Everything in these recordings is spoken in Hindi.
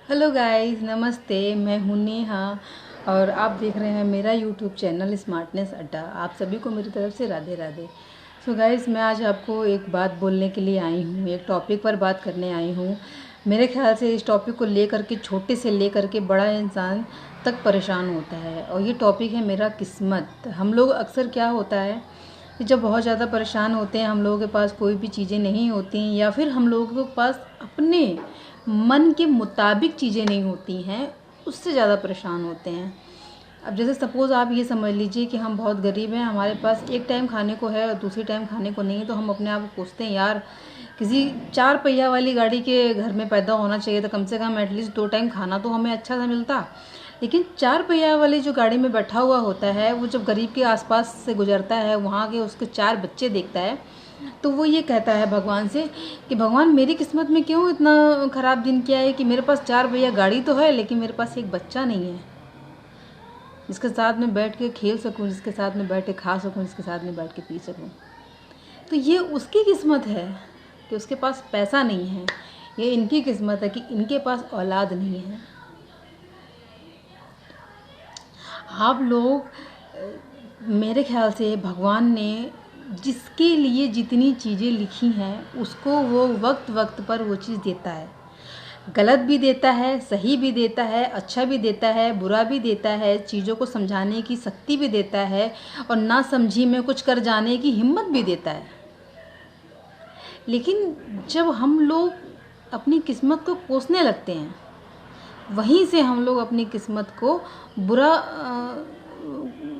हेलो गाइस, नमस्ते। मैं हूं नेहा और आप देख रहे हैं मेरा यूट्यूब चैनल स्मार्टनेस अड्डा। आप सभी को मेरी तरफ से राधे राधे। सो गाइस, मैं आज आपको एक बात बोलने के लिए आई हूं, एक टॉपिक पर बात करने आई हूं। मेरे ख्याल से इस टॉपिक को लेकर के छोटे से लेकर के बड़ा इंसान तक परेशान होता है और ये टॉपिक है मेरा किस्मत। हम लोग अक्सर क्या होता है कि जब बहुत ज़्यादा परेशान होते हैं, हम लोगों के पास कोई भी चीज़ें नहीं होती या फिर हम लोगों के पास अपने मन के मुताबिक चीज़ें नहीं होती हैं, उससे ज़्यादा परेशान होते हैं। अब जैसे सपोज़ आप ये समझ लीजिए कि हम बहुत गरीब हैं, हमारे पास एक टाइम खाने को है और दूसरी टाइम खाने को नहीं है, तो हम अपने आप को पूछते हैं यार किसी 4 पहिया वाली गाड़ी के घर में पैदा होना चाहिए तो कम से कम एटलीस्ट 2 टाइम खाना तो हमें अच्छा सा मिलता। लेकिन 4 पहिया वाली जो गाड़ी में बैठा हुआ होता है, वो जब गरीब के आसपास से गुजरता है, वहाँ के उसके 4 बच्चे देखता है, तो वो ये कहता है भगवान से कि भगवान मेरी किस्मत में क्यों इतना ख़राब दिन किया है कि मेरे पास 4 पहिया गाड़ी तो है लेकिन मेरे पास एक बच्चा नहीं है जिसके साथ में बैठ के खेल सकूं, जिसके साथ में बैठ के खा सकूं, जिसके साथ में बैठ के पी सकूं। तो ये उसकी किस्मत है कि उसके पास पैसा नहीं है, ये इनकी किस्मत है कि इनके पास औलाद नहीं है। आप लोग मेरे ख्याल से भगवान ने जिसके लिए जितनी चीज़ें लिखी हैं उसको वो वक्त वक्त पर वो चीज़ देता है। गलत भी देता है, सही भी देता है, अच्छा भी देता है, बुरा भी देता है, चीज़ों को समझाने की शक्ति भी देता है और ना समझी में कुछ कर जाने की हिम्मत भी देता है। लेकिन जब हम लोग अपनी किस्मत को कोसने लगते हैं, वहीं से हम लोग अपनी किस्मत को बुरा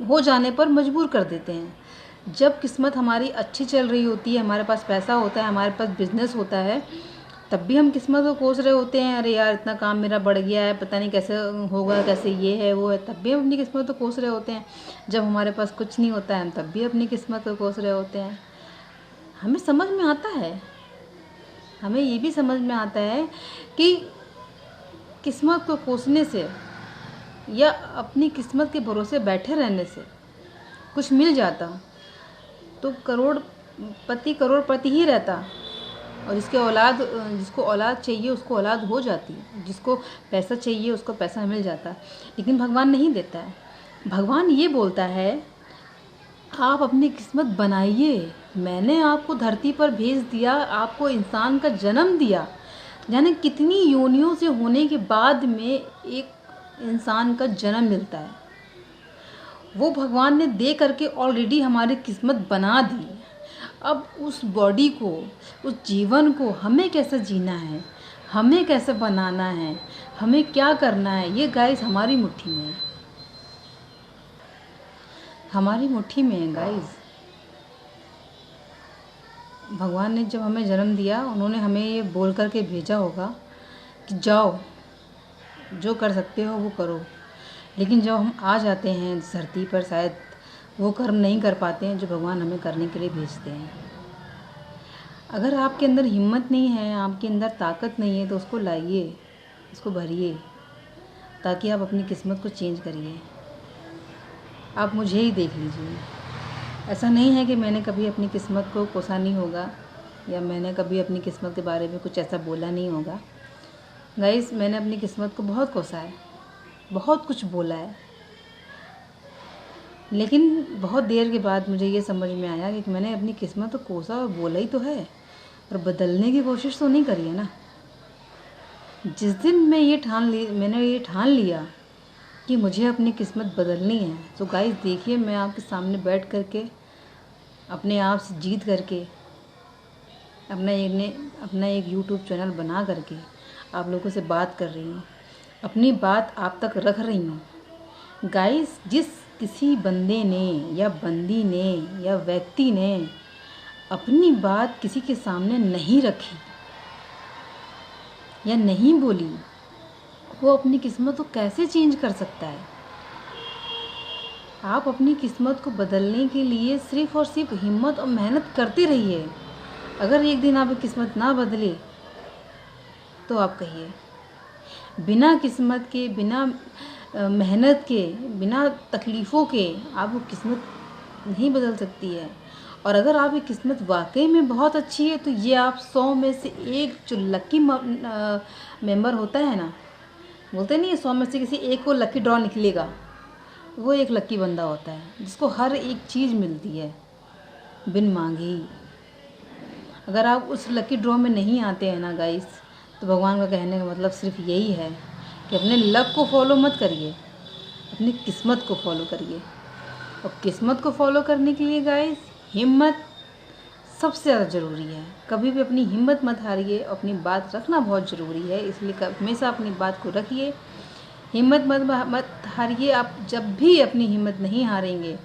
हो जाने पर मजबूर कर देते हैं। जब किस्मत हमारी अच्छी चल रही होती है, हमारे पास पैसा होता है, हमारे पास बिजनेस होता है, तब भी हम किस्मत को कोस रहे होते हैं, अरे यार इतना काम मेरा बढ़ गया है, पता नहीं कैसे होगा, कैसे ये है वो है, तब भी हम अपनी किस्मत को कोस रहे होते हैं। जब हमारे पास कुछ नहीं होता है, हम तब भी अपनी किस्मत को कोस रहे होते हैं। हमें समझ में आता है, हमें ये भी समझ में आता है कि किस्मत को कोसने से या अपनी किस्मत के भरोसे बैठे रहने से कुछ मिल जाता तो करोड़पति ही रहता, और जिसको औलाद चाहिए उसको औलाद हो जाती, जिसको पैसा चाहिए उसको पैसा मिल जाता। लेकिन भगवान नहीं देता है। भगवान ये बोलता है आप अपनी किस्मत बनाइए। मैंने आपको धरती पर भेज दिया, आपको इंसान का जन्म दिया, यानी कितनी योनियों से होने के बाद में एक इंसान का जन्म मिलता है। वो भगवान ने दे करके ऑलरेडी हमारी किस्मत बना दी। अब उस बॉडी को, उस जीवन को हमें कैसे जीना है, हमें कैसे बनाना है, हमें क्या करना है, ये गाइस हमारी मुट्ठी में है। हमारी मुट्ठी में है गाइस। भगवान ने जब हमें जन्म दिया, उन्होंने हमें ये बोल करके भेजा होगा कि जाओ जो कर सकते हो वो करो। लेकिन जब हम आ जाते हैं धरती पर, शायद वो कर्म नहीं कर पाते हैं जो भगवान हमें करने के लिए भेजते हैं। अगर आपके अंदर हिम्मत नहीं है, आपके अंदर ताकत नहीं है, तो उसको लाइए, उसको भरिए, ताकि आप अपनी किस्मत को चेंज करिए। आप मुझे ही देख लीजिए। ऐसा नहीं है कि मैंने कभी अपनी किस्मत को कोसा नहीं होगा या मैंने कभी अपनी किस्मत के बारे में कुछ ऐसा बोला नहीं होगा। गाइस, मैंने अपनी किस्मत को बहुत कोसा है, बहुत कुछ बोला है, लेकिन बहुत देर के बाद मुझे ये समझ में आया कि मैंने अपनी किस्मत को कोसा और बोला ही तो है, और बदलने की कोशिश तो नहीं करी है ना। जिस दिन मैंने ये ठान लिया कि मुझे अपनी किस्मत बदलनी है, तो गाइस देखिए, मैं आपके सामने बैठ करके अपने आप से जीत करके अपना एक यूट्यूब चैनल बना करके आप लोगों से बात कर रही हूँ, अपनी बात आप तक रख रही हूँ। गाइस, जिस किसी बंदे ने या बंदी ने या व्यक्ति ने अपनी बात किसी के सामने नहीं रखी या नहीं बोली, वो अपनी किस्मत को कैसे चेंज कर सकता है। आप अपनी किस्मत को बदलने के लिए सिर्फ और सिर्फ हिम्मत और मेहनत करते रहिए। अगर एक दिन आपकी किस्मत ना बदले तो आप कहिए, बिना किस्मत के, बिना मेहनत के, बिना तकलीफ़ों के आपको किस्मत नहीं बदल सकती है। और अगर आपकी किस्मत वाकई में बहुत अच्छी है तो ये आप 100 में से एक जो लकी मेंबर होता है ना, बोलते नहीं है 100 में से किसी एक को लकी ड्रॉ निकलेगा, वो एक लकी बंदा होता है जिसको हर एक चीज़ मिलती है बिन मांगे ही। अगर आप उस लकी ड्रॉ में नहीं आते हैं ना गाइस, तो भगवान का कहने का मतलब सिर्फ यही है कि अपने लक को फॉलो मत करिए, अपनी किस्मत को फॉलो करिए। और किस्मत को फॉलो करने के लिए गाइस हिम्मत सबसे ज़्यादा ज़रूरी है। कभी भी अपनी हिम्मत मत हारिए, अपनी बात रखना बहुत ज़रूरी है, इसलिए हमेशा अपनी बात को रखिए, हिम्मत मत हारिए। आप जब भी अपनी हिम्मत नहीं हारेंगे,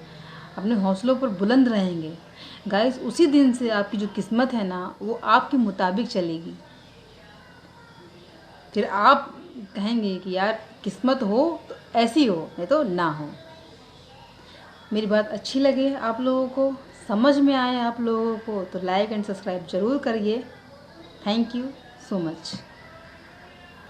अपने हौसलों पर बुलंद रहेंगे गाइस, उसी दिन से आपकी जो किस्मत है ना वो आपके मुताबिक चलेगी। फिर आप कहेंगे कि यार किस्मत हो तो ऐसी हो, नहीं तो ना हो। मेरी बात अच्छी लगे आप लोगों को, समझ में आए आप लोगों को, तो लाइक एंड सब्सक्राइब ज़रूर करिए। Thank you so much.